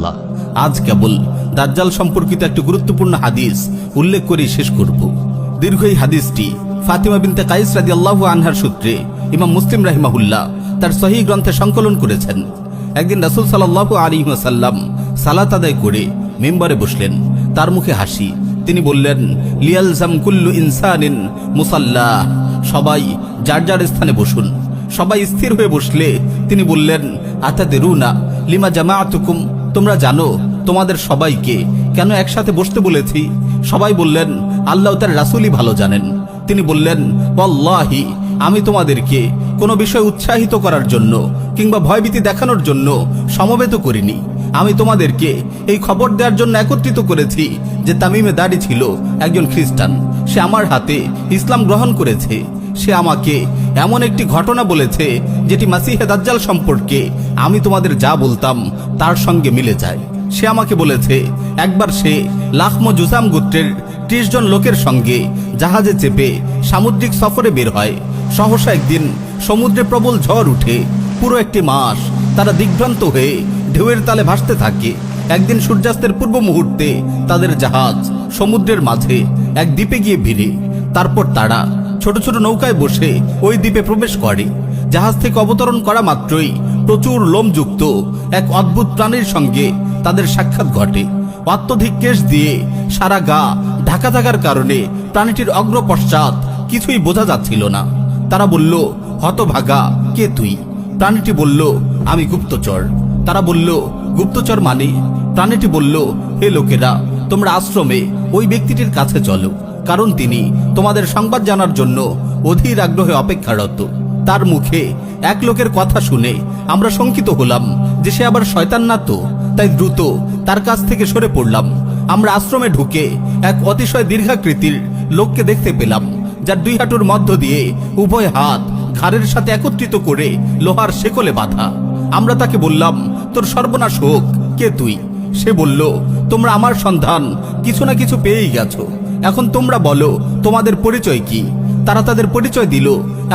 ইনশাআল্লাহ আজ কেবল দাজ্জাল সম্পর্কিত একটি গুরুত্বপূর্ণ হাদিস উল্লেখ করে শেষ করব। দীর্ঘ এই হাদিসটি ফাতিমা বিনতে কাইস রাদিয়াল্লাহু আনহার সূত্রে ইমাম মুসলিম রাহিমাহুল্লাহ তার সহিহ গ্রন্থে সংকলন করেছেন। একদিন রাসূল সাল্লাল্লাহু আলাইহি ওয়াসাল্লাম সালাত আদায় করে মিম্বরে বসলেন। তার মুখে হাসি। তিনি বললেন, লিয়ালজাম কুল্লু ইনসানিন মুসাল্লাহ, সবাই যার যার স্থানে বসুন। সবাই স্থির হয়ে বসলে তিনি বললেন, আতাদরুনা লিমা জামাআতুকুম, তোমরা জানো তোমাদের সবাইকে কেন একসাথে বসতে বলেছি? সবাই বললেন, আল্লাহ তার রাসূলই ভালো জানেন। তিনি বললেন, ওয়াল্লাহি, আমি তোমাদেরকে কোনো বিষয় উৎসাহিত করার জন্য কিংবা ভয়ভীতি দেখানোর জন্য সমবেত করিনি। আমি তোমাদেরকে এই খবর দেওয়ার জন্য একত্রিত করেছি যে তামিমে দাড়ি ছিল একজন খ্রিস্টান। সে আমার হাতে ইসলাম গ্রহণ করেছে। সে আমাকে এমন একটি ঘটনা বলেছে যেটি মাসিহে দাজ্জাল সম্পর্কে আমি তোমাদের যা বলতাম তার সঙ্গে মিলে যায়। সে আমাকে বলেছে একবার সে লাখমো জুসাম গোত্রের 30 জন লোকের সঙ্গে জাহাজে চেপে সামুদ্রিক সফরে বের হয়। সহসা একদিন সমুদ্রে প্রবল ঝড় উঠে পুরো একটি মাস তারা দিগ্ভ্রান্ত হয়ে ঢেউয়ের তালে ভাসতে থাকে। একদিন সূর্যাস্তের পূর্ব মুহূর্তে তাদের জাহাজ সমুদ্রের মাঝে এক দ্বীপে গিয়ে ভিড়ে। তারপর তারা ছোট ছোট নৌকায় বসে ওই দ্বীপে প্রবেশ করে। জাহাজ থেকে অবতরণ করা মাত্রই প্রচুর লোমযুক্ত এক অদ্ভুত প্রাণীর সঙ্গে তাদের সাক্ষাৎ ঘটে। অত্যধিক কেশ দিয়ে সারা গা ঢাকা থাকার কারণে প্রাণীটির অগ্র পশ্চাৎ কিছুই বোঝা যাচ্ছিল না। তারা বলল, হতভাগা, কে তুই? প্রাণীটি বলল, আমি গুপ্তচর। তারা বলল, গুপ্তচর মানে? প্রাণীটি বলল, হে লোকেরা, তোমরা আশ্রমে ওই ব্যক্তিটির কাছে চলো, কারণ তিনি তোমাদের সংবাদ জানার জন্য অধীর আগ্রহে অপেক্ষারত। তার মুখে এক লোকের কথা শুনে আমরা শঙ্কিত হলাম যে সে আবার শয়তান না তো, তাই দ্রুত তার কাছ থেকে সরে পড়লাম। আমরা আশ্রমে ঢুকে এক অতিশয় দীর্ঘাকৃতির লোককে দেখতে পেলাম, যার 2 হাঁটুর মধ্য দিয়ে উভয় হাত ঘাড়ের সাথে একত্রিত করে লোহার শেকলে বাঁধা। আমরা তাকে বললাম, তোর সর্বনাশ হোক, কে তুই? সে বলল, তোমরা আমার সন্ধান কিছু না কিছু পেয়েই গেছো। এখন তোমরা বলো তোমাদের পরিচয় কি? তারা তাদের পরিচয় দিল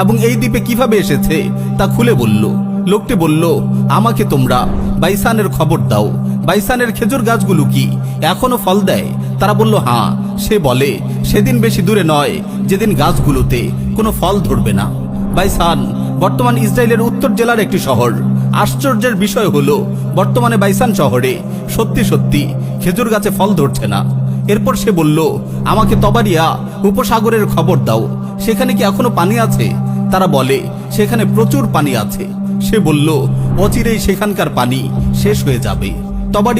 এবং এই দ্বীপে কিভাবে এসেছে তা খুলে বলল। লোকটি বলল, আমাকে তোমরা বাইসানের খবর দাও। বাইসানের খেজুর গাছগুলো কি এখনো ফল দেয়? তারা বলল, হ্যাঁ। সে বলে, সেদিন বেশি দূরে নয় যেদিন গাছগুলোতে কোনো ফল ধরবে না। বাইসান বর্তমান ইসরায়েলের উত্তর জেলার একটি শহর। আশ্চর্যের বিষয় হলো বর্তমানে বাইসান শহরে সত্যি সত্যি খেজুর গাছে ফল ধরছে না। এরপর সে বলল, আমাকে তবারিয়া উপসাগরের খবর দাও, সেখানে কি এখনো পানি আছে? তারা বলে, সেখানে প্রচুর পানি আছে। সে বলল, অচিরেই সেখানকার পানি শেষ হয়ে যাবে। তবারি